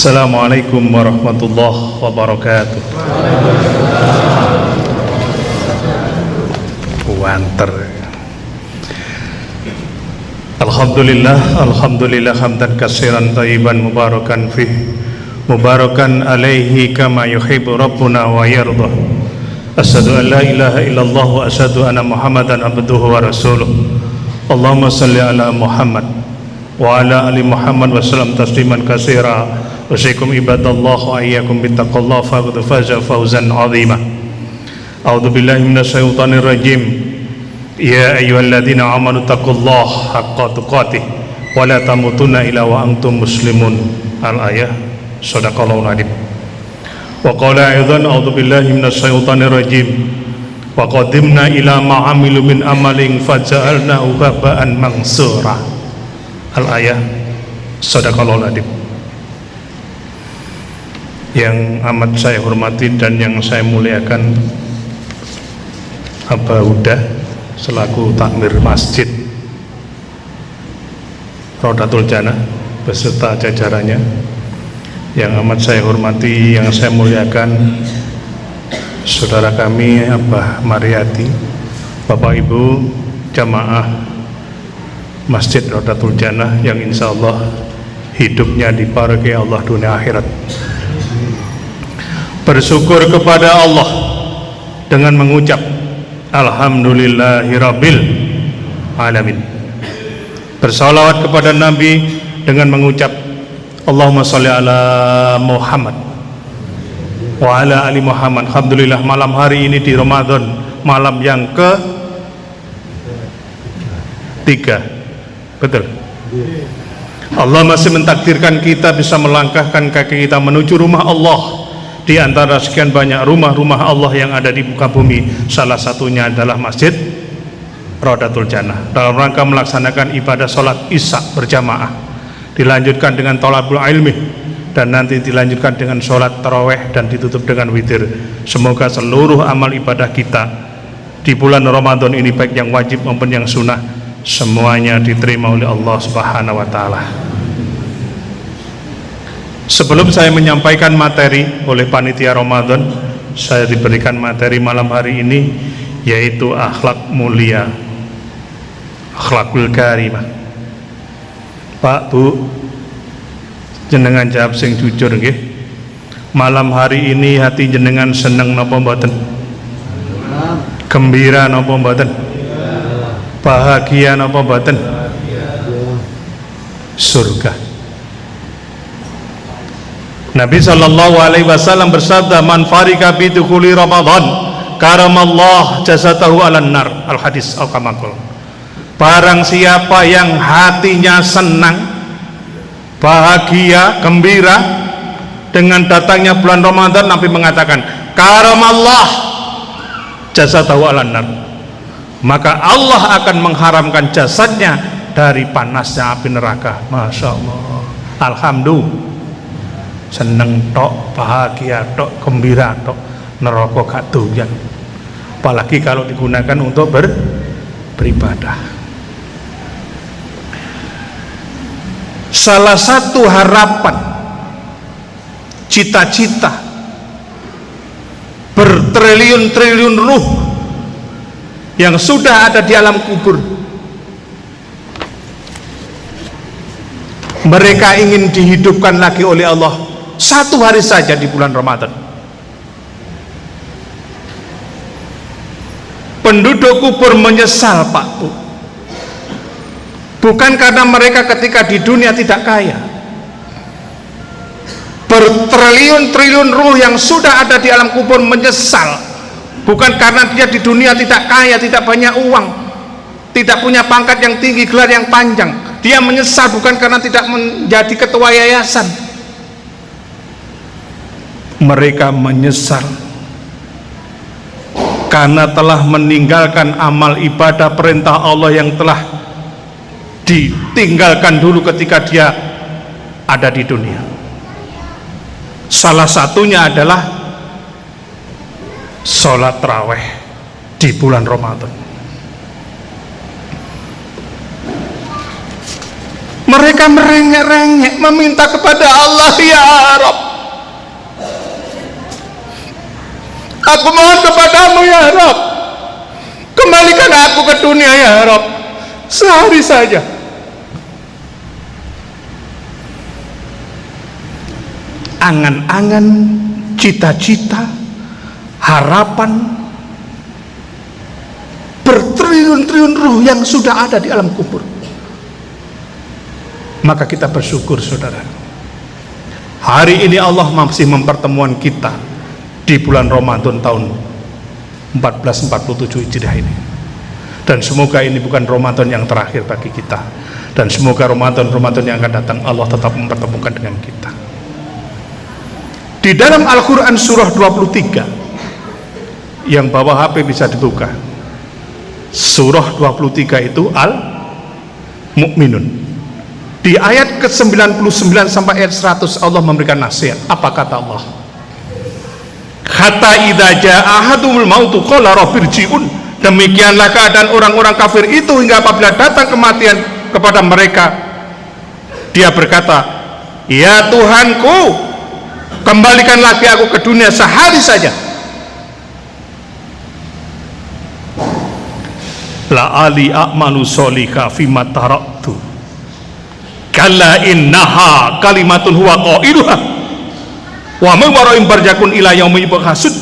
Assalamualaikum warahmatullahi wabarakatuh. Wanter. Alhamdulillah hamdan katsiran thayyiban mubarakan fih, mubarakan alaihi kama yuhibbu rabbuna wa yardah. Asyhadu an la ilaha illallah wa asyhadu anna Muhammadan abduhu wa rasuluh. Allahumma shalli ala Muhammad wa ala ali Muhammad wa sallam tasliman katsira. Wassalamualaikum ibadallah wa iyyakum bittaqallah faqad faza fawzan 'azima. A'udzu billahi minasyaitonir rajim. Ya ayyuhalladzina amanu taqullaha haqqa tuqatih wa la tamutunna illa wa antum muslimun. Al-ayah. Shadaqallahul adzim. Wa qala aidan a'udzu billahi minasyaitonir rajim. Wa qadimna ila ma 'amilu min amalin faja'alnahu haba'an mansura. Al-ayah. Shadaqallahul adzim. Yang amat saya hormati dan yang saya muliakan Aba Huda selaku takmir masjid Rodatul Jannah beserta jajarannya, yang amat saya hormati, yang saya muliakan saudara kami Abah Mariati, Bapak Ibu jamaah Masjid Rodatul Jannah yang insya Allah hidupnya diparingi Allah dunia akhirat. Bersyukur kepada Allah dengan mengucap Alhamdulillahirabbil alamin. Bersalawat kepada Nabi dengan mengucap Allahumma sholli ala Muhammad wa ala ali Muhammad. Alhamdulillah malam hari ini di Ramadan, malam yang ke-3. Betul. Allah masih mentakdirkan kita bisa melangkahkan kaki kita menuju rumah Allah. Di antara sekian banyak rumah-rumah Allah yang ada di muka bumi, salah satunya adalah Masjid Rodatul Jannah. Dalam rangka melaksanakan ibadah sholat isya berjamaah, dilanjutkan dengan thalabul ilmi, dan nanti dilanjutkan dengan sholat taraweh dan ditutup dengan witir. Semoga seluruh amal ibadah kita di bulan Ramadan ini, baik yang wajib maupun yang sunnah, semuanya diterima oleh Allah Subhanahu wa Ta'ala. Sebelum saya menyampaikan materi oleh panitia Ramadan, saya diberikan materi malam hari ini, yaitu akhlak mulia, akhlakul karimah. Pak, Bu, jenengan jawab sing jujur nggih. Malam hari ini hati jenengan seneng napa mboten? Gembira napa mboten? Bahagia napa mboten? Surga. Nabi sallallahu alaihi wasallam bersabda, man farika bi dukhuli Ramadan karamallah jasatahu 'alan nar. Al hadis al kamakul. Barang siapa yang hatinya senang, bahagia, gembira dengan datangnya bulan Ramadan, Nabi mengatakan karamallah jasatahu 'alan nar, maka Allah akan mengharamkan jasadnya dari panasnya api neraka. Masya Allah. Alhamdulillah. Seneng tok, bahagia tok, gembira tok, neraka gak doyan. Apalagi kalau digunakan untuk beribadah. Salah satu harapan, cita-cita bertriliun-triliun ruh yang sudah ada di alam kubur, mereka ingin dihidupkan lagi oleh Allah satu hari saja di bulan Ramadan. Penduduk kubur menyesal, Pak Bu, bukan karena mereka ketika di dunia tidak kaya. Bertriliun-triliun ruh yang sudah ada di alam kubur menyesal, bukan karena dia di dunia tidak kaya, tidak banyak uang, tidak punya pangkat yang tinggi, gelar yang panjang. Dia menyesal bukan karena tidak menjadi ketua yayasan. Mereka menyesal karena telah meninggalkan amal ibadah perintah Allah yang telah ditinggalkan dulu ketika dia ada di dunia. Salah satunya adalah sholat tarawih di bulan Ramadan. Mereka merengek-rengek meminta kepada Allah, ya Rabb, aku mohon kepadamu ya Rabb, kembalikan aku ke dunia ya Rabb, sehari saja. Angan-angan, cita-cita, harapan bertriliun-triliun ruh yang sudah ada di alam kubur. Maka kita bersyukur, saudara, hari ini Allah masih mempertemukan kita di bulan Ramadan tahun 1447 Hijriah ini. Dan semoga ini bukan Ramadan yang terakhir bagi kita, dan semoga Ramadan yang akan datang Allah tetap mempertemukan dengan kita. Di dalam Al-Quran surah 23, yang bawa HP bisa dibuka, surah 23 itu Al-Mu'minun. Di ayat ke-99 sampai ayat 100 Allah memberikan nasihat. Apa kata Allah? Hatta idza jaa ahadumul mautu qala rabbirji'un. Demikianlah keadaan orang-orang kafir itu hingga apabila datang kematian kepada mereka, dia berkata, ya Tuhanku, kembalikan lagi aku ke dunia sehari saja. La ali a'malu sholika fima taraktu kalla innaha kalimatun huwa qailuha wa man wara'im barjakun ila yaumil yub'atsun.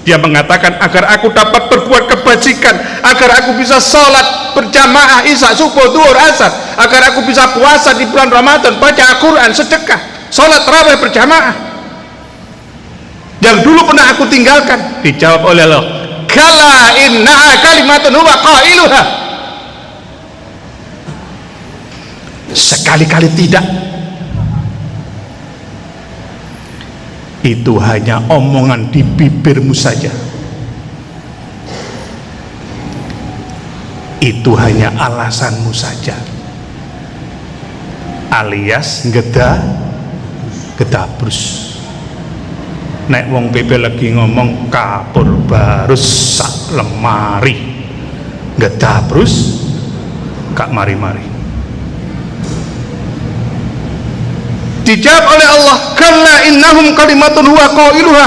Dia mengatakan, agar aku dapat berbuat kebajikan, agar aku bisa sholat berjamaah isya, subuh, duhur, asar, agar aku bisa puasa di bulan Ramadan, baca Al-Quran, sedekah, sholat tarawih berjamaah yang dulu pernah aku tinggalkan. Dijawab oleh Allah, kalla innaha kalimatun huwa qailuha. Sekali-kali tidak. Itu hanya omongan di bibirmu saja. Itu hanya alasanmu saja, alias gedabrus. Nek wong PP lagi ngomong kapur barus sak lemari, gedabrus kak mari-mari. Dijawab oleh Allah, kalla innahum kalimatun huwa qailuha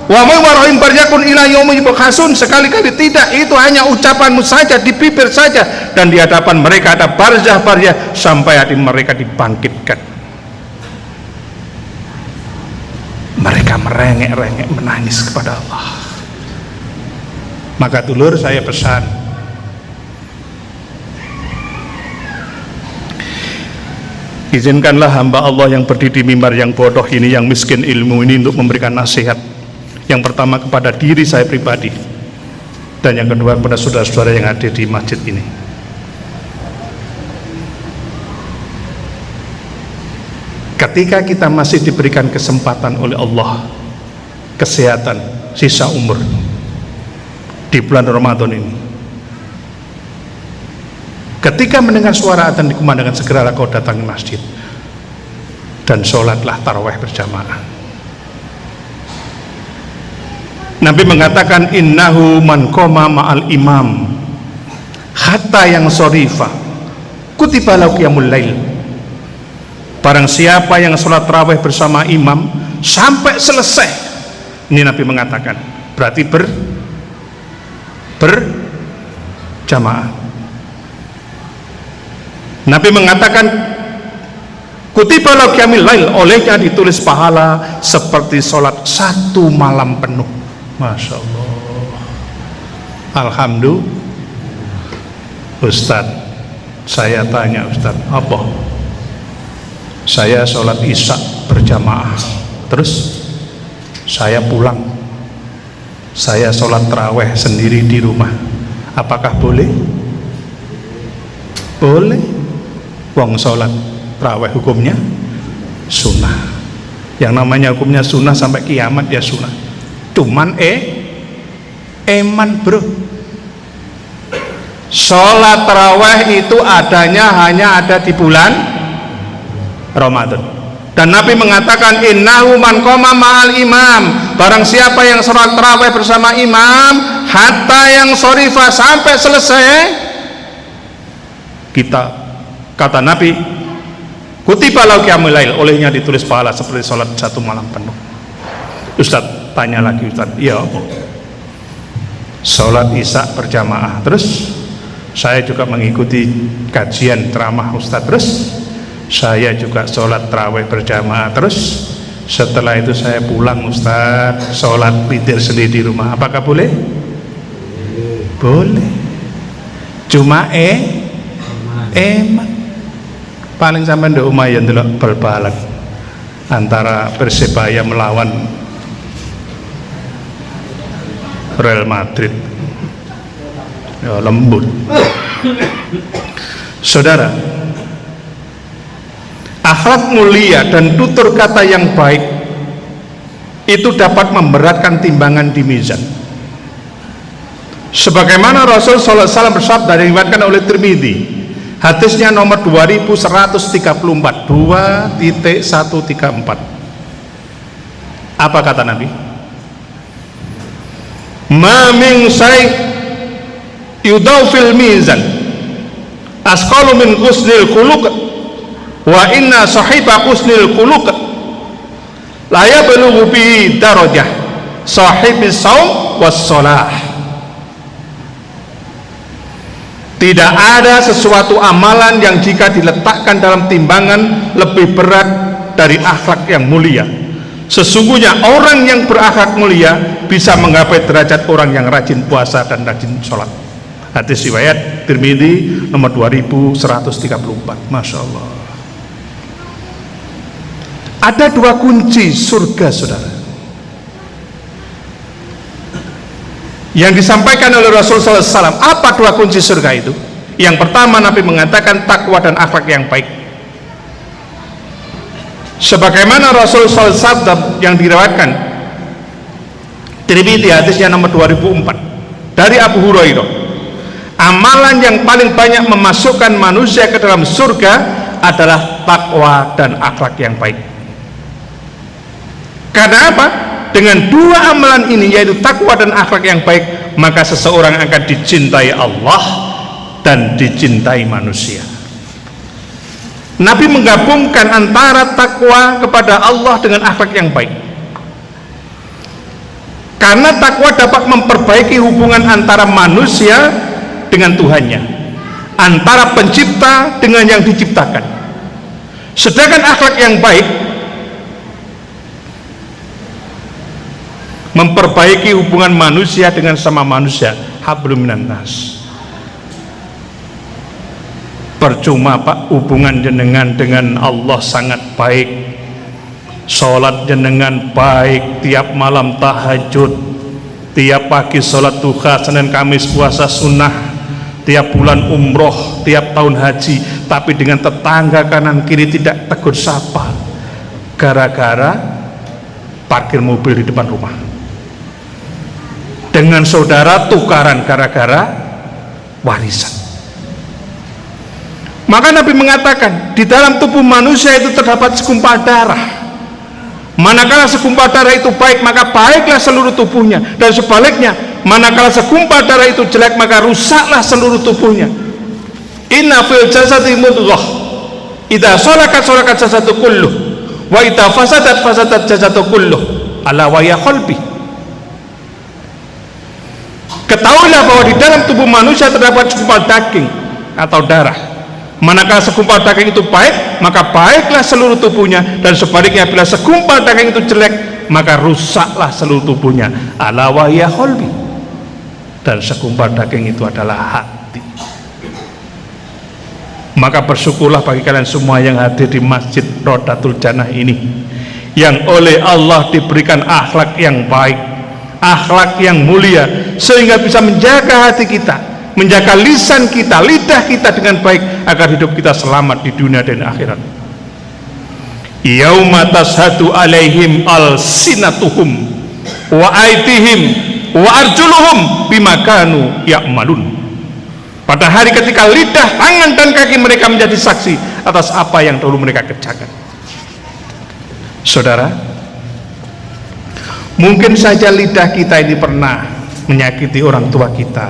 wa may warahim baryakun ila yaumil yub'atsun. Sekali-kali tidak, itu hanya ucapanmu saja, di bibir saja, dan di hadapan mereka ada barzah-barzah sampai hati mereka dibangkitkan. Mereka merengek-rengek menangis kepada Allah. Maka dulur, saya pesan, izinkanlah hamba Allah yang berdiri di mimbar yang bodoh ini, yang miskin ilmu ini, untuk memberikan nasihat. Yang pertama kepada diri saya pribadi, dan yang kedua kepada saudara-saudara yang hadir di masjid ini. Ketika kita masih diberikan kesempatan oleh Allah, kesehatan, sisa umur di bulan Ramadan ini, ketika mendengar suara adzan dikumandangkan, segeralah kau datangi masjid dan sholatlah tarawih berjamaah. Nabi mengatakan, innahu man qoma ma'al imam hatta yang shorifa kutiba lahu qiyamul lail. Barang siapa yang sholat tarawih bersama imam sampai selesai, ini Nabi mengatakan, berarti berjamaah. Nabi mengatakan, kutiba lahu qiyamul lail, olehnya ditulis pahala seperti sholat satu malam penuh. Masya Allah. Alhamdulillah. Ustadz, saya tanya Ustadz, apa? Saya sholat isya berjamaah, terus saya pulang, saya sholat tarawih sendiri di rumah, apakah boleh? Boleh. Wong sholat tarawih hukumnya sunnah. Yang namanya hukumnya sunnah sampai kiamat ya sunnah. Cuman eman bro, sholat tarawih itu adanya hanya ada di bulan Ramadan. Dan Nabi mengatakan, innahu man qoma ma'al imam, barang siapa yang sholat tarawih bersama imam hatta yang shorifa, sampai selesai, kita, kata Nabi, Kutiba lahu qiyamul lail, olehnya ditulis pahala seperti sholat satu malam penuh. Ustaz tanya lagi, Ustaz, iya apa? Sholat isya berjamaah, terus saya juga mengikuti kajian ceramah Ustaz, terus saya juga sholat tarawih berjamaah, terus setelah itu saya pulang Ustaz, sholat witir sendiri di rumah. Apakah boleh? Boleh. Cuma emak paling sampai ndak lumayan delok bal-balan antara Persebaya melawan Real Madrid, ya lembut. Saudara, akhlak mulia dan tutur kata yang baik itu dapat memberatkan timbangan di mizan. Sebagaimana Rasul sallallahu alaihi wasallam bersabda, diriwayatkan oleh Tirmidzi, hadisnya nomor 2134, 2.134. Apa kata Nabi? Ma min syai' yudaw fil mizan asqalu min husnil khuluq wa inna sahiba husnil khuluq la yablughu bi darajah sahibis shaum was shalah. Tidak ada sesuatu amalan yang jika diletakkan dalam timbangan lebih berat dari akhlak yang mulia. Sesungguhnya orang yang berakhlak mulia bisa menggapai derajat orang yang rajin puasa dan rajin sholat. Hadis riwayat Tirmidzi nomor 2134. Masya Allah. Ada dua kunci surga, saudara, yang disampaikan oleh Rasulullah SAW. Apa dua kunci surga itu? Yang pertama, Nabi mengatakan takwa dan akhlak yang baik. Sebagaimana Rasulullah SAW yang diriwayatkan Tirmidzi hadisnya nomor 2004 dari Abu Hurairah, amalan yang paling banyak memasukkan manusia ke dalam surga adalah takwa dan akhlak yang baik. Karena apa? Dengan dua amalan ini, yaitu takwa dan akhlak yang baik, maka seseorang akan dicintai Allah dan dicintai manusia. Nabi menggabungkan antara takwa kepada Allah dengan akhlak yang baik, karena takwa dapat memperbaiki hubungan antara manusia dengan Tuhannya, antara pencipta dengan yang diciptakan. Sedangkan akhlak yang baik memperbaiki hubungan manusia dengan sama manusia. Hablum minan nas. Percuma Pak, hubungan jenengan dengan Allah sangat baik, sholat jenengan baik, tiap malam tahajud, tiap pagi sholat duha, Senin Kamis puasa sunnah, tiap bulan umroh, tiap tahun haji, tapi dengan tetangga kanan kiri tidak tegur sapa gara-gara parkir mobil di depan rumah, dengan saudara tukaran gara-gara warisan. Maka Nabi mengatakan, di dalam tubuh manusia itu terdapat segumpal darah. Manakala segumpal darah itu baik, maka baiklah seluruh tubuhnya, dan sebaliknya, manakala segumpal darah itu jelek, maka rusaklah seluruh tubuhnya. Inna fil jasadi mudghah, idza salakat salakat jasadu kulluh, wa idza fasadat fasadat jasadu kulluh, ala wa ya qalbi. Ketahuilah bahwa di dalam tubuh manusia terdapat segumpal daging atau darah. Manakala segumpal daging itu baik, maka baiklah seluruh tubuhnya, dan sebaliknya bila segumpal daging itu jelek, maka rusaklah seluruh tubuhnya. Ala wa ya qalbi. Dan segumpal daging itu adalah hati. Maka bersyukurlah bagi kalian semua yang hadir di Masjid Rodatul Jannah ini, yang oleh Allah diberikan akhlak yang baik, akhlak yang mulia, sehingga bisa menjaga hati kita, menjaga lisan kita, lidah kita dengan baik, agar hidup kita selamat di dunia dan akhirat. Yauma tashhadu alaihim alsinatuhum wa aydihim wa arjuluhum bima kanu ya'malun. Pada hari ketika lidah, tangan dan kaki mereka menjadi saksi atas apa yang dahulu mereka kerjakan. Saudara, mungkin saja lidah kita ini pernah menyakiti orang tua kita,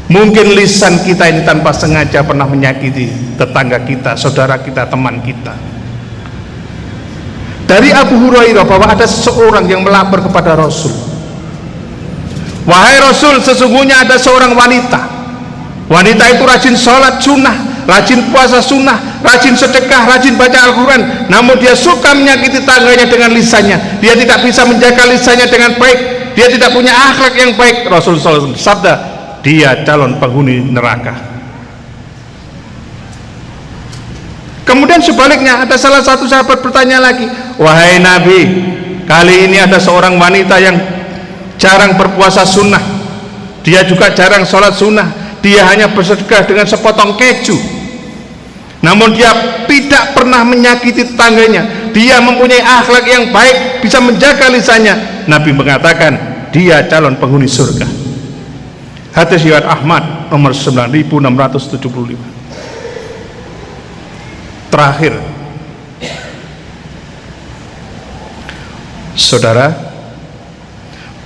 Mungkin lisan kita ini tanpa sengaja pernah menyakiti tetangga kita, saudara kita, teman kita. Dari Abu Hurairah bahwa ada seseorang yang melapor kepada Rasul, wahai Rasul, sesungguhnya ada seorang wanita. Wanita itu rajin sholat sunnah, rajin puasa sunnah, rajin sedekah, rajin baca Al-Quran, namun dia suka menyakiti tangganya dengan lisannya. Dia tidak bisa menjaga lisannya dengan baik, dia tidak punya akhlak yang baik. Rasul SAW sabda, dia calon penghuni neraka. Kemudian sebaliknya ada salah satu sahabat bertanya lagi, wahai Nabi, kali ini ada seorang wanita yang jarang berpuasa sunnah, dia juga jarang sholat sunnah, dia hanya bersedekah dengan sepotong keju, namun dia tidak pernah menyakiti tetangganya, dia mempunyai akhlak yang baik, bisa menjaga lisannya. Nabi mengatakan dia calon penghuni surga. Hadis riwayat Ahmad nomor 9675. Terakhir, saudara,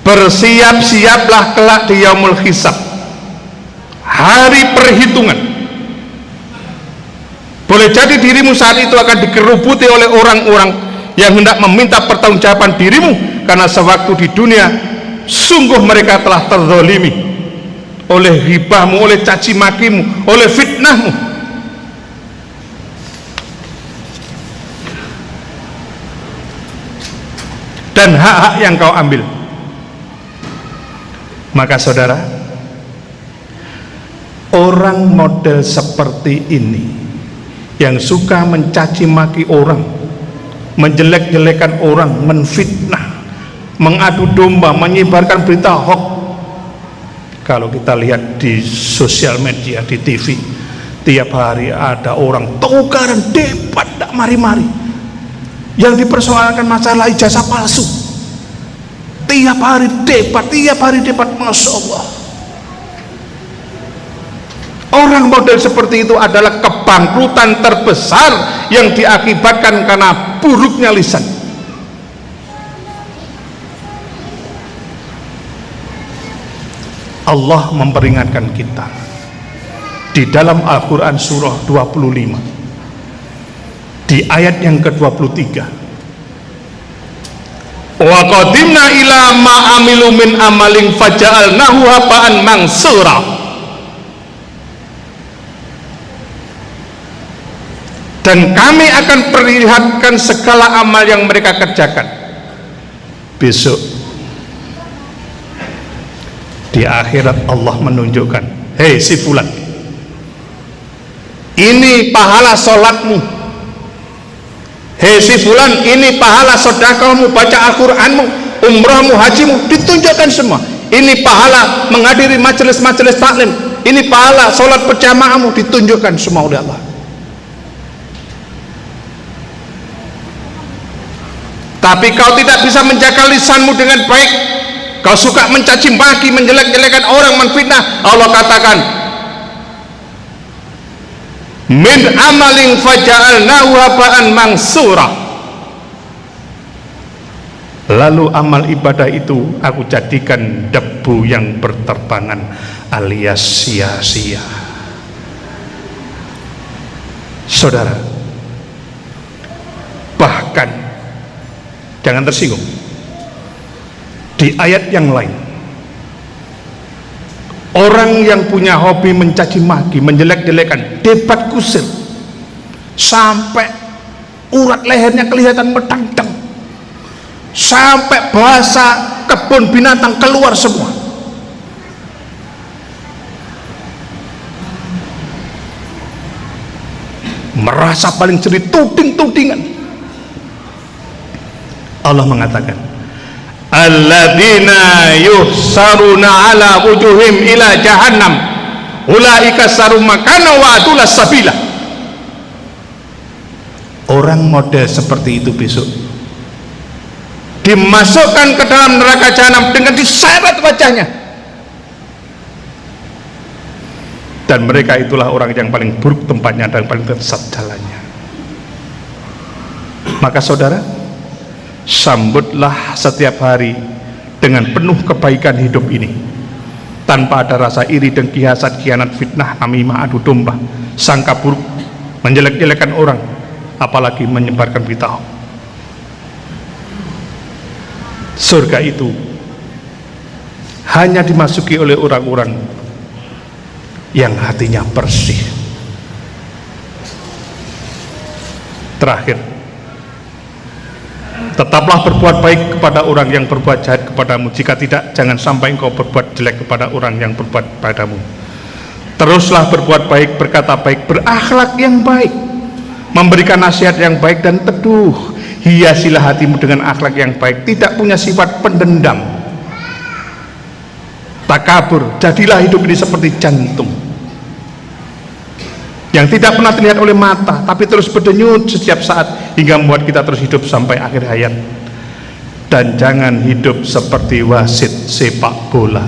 bersiap-siaplah kelak di yaumul hisab, hari perhitungan. Boleh jadi dirimu saat itu akan dikerubuti oleh orang-orang yang hendak meminta pertanggungjawaban dirimu, karena sewaktu di dunia sungguh mereka telah terzalimi oleh ghibahmu, oleh caci makimu, oleh fitnahmu. Dan hak-hak yang kau ambil. Maka saudara, orang model seperti ini yang suka mencaci maki orang, menjelek-jelekan orang, menfitnah, mengadu domba, menyebarkan berita hoax. Kalau kita lihat di sosial media, di TV, tiap hari ada orang tukaran debat tak mari-mari, yang dipersoalkan masalah ijazah palsu. Tiap hari debat, Masya Allah. Orang model seperti itu adalah kebangkrutan terbesar yang diakibatkan karena buruknya lisan. Allah memperingatkan kita di dalam Al-Quran surah 25 di ayat yang ke-23, wa qadimna ila ma amilu min amalin faja'alnahu haba'an mansura. Dan kami akan perlihatkan segala amal yang mereka kerjakan besok di akhirat. Allah menunjukkan, hei si fulan, ini pahala sholatmu. Hei si fulan, ini pahala sedekahmu, baca Al-Quranmu, umrahmu, hajimu, ditunjukkan semua. Ini pahala menghadiri majelis-majelis taklim, ini pahala sholat berjamaahmu, ditunjukkan semua oleh Allah. Tapi kau tidak bisa menjaga lisanmu dengan baik, kau suka mencaci maki, menjelek-jelekan orang, menfitnah. Allah katakan, min amalin faja'alnahu haba'an mansura. Lalu amal ibadah itu aku jadikan debu yang berterbangan alias sia-sia. Saudara, bahkan jangan tersinggung, di ayat yang lain, orang yang punya hobi mencaci maki, menjelek-jelekan, debat kusir, sampai urat lehernya kelihatan medang-dang, sampai bahasa kebun binatang keluar semua. Merasa paling cerita, tuding-tudingan. Allah mengatakan, alladzina yuhsaruna ala wujuhim ila jahannam ulaika sarum makana wa atulas sabila. Orang model seperti itu besok dimasukkan ke dalam neraka jahanam dengan diseret wajahnya, dan mereka itulah orang yang paling buruk tempatnya dan paling tersesat jalannya. Maka saudara, sambutlah setiap hari dengan penuh kebaikan hidup ini. tanpa ada rasa iri, dengki, hasad, khianat, fitnah, namimah, adu domba, sangka buruk, menjelek-jelekan orang, apalagi menyebarkan berita hoax. Surga itu hanya dimasuki oleh orang-orang yang hatinya bersih. Terakhir, tetaplah berbuat baik kepada orang yang berbuat jahat kepadamu. Jika tidak, jangan sampai engkau berbuat jelek kepada orang yang berbuat padamu. Teruslah berbuat baik, berkata baik, berakhlak yang baik, memberikan nasihat yang baik dan teduh. Hiasilah hatimu dengan akhlak yang baik, tidak punya sifat pendendam, takabur. Jadilah hidup ini seperti jantung yang tidak pernah terlihat oleh mata, tapi terus berdenyut setiap saat hingga membuat kita terus hidup sampai akhir hayat. Dan jangan hidup seperti wasit sepak bola,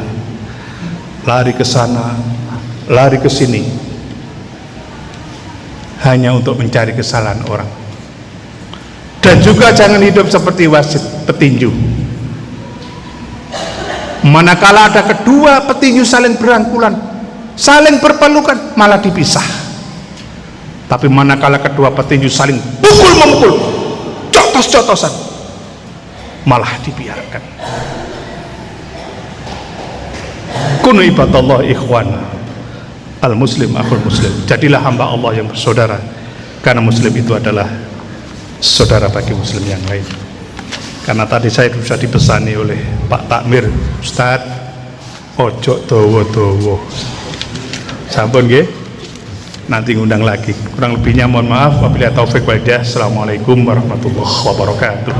lari ke sana, lari ke sini, hanya untuk mencari kesalahan orang. Dan juga jangan hidup seperti wasit petinju, manakala ada kedua petinju saling berangkulan, saling berpelukan, malah dipisah. Tapi manakala kedua petinju saling pukul-memukul, jotos-jotosan, malah dibiarkan. Kunu ibadallah ikhwana, al muslim akhul muslim. Jadilah hamba Allah yang bersaudara, karena muslim itu adalah saudara bagi muslim yang lain. Karena tadi saya bisa dipesani oleh Pak Takmir, Ustadz, ojo dowo-dowo, sampun nggih, nanti ngundang lagi. Kurang lebihnya mohon maaf, wabillahi taufik wal hidayah. Assalamualaikum warahmatullahi wabarakatuh.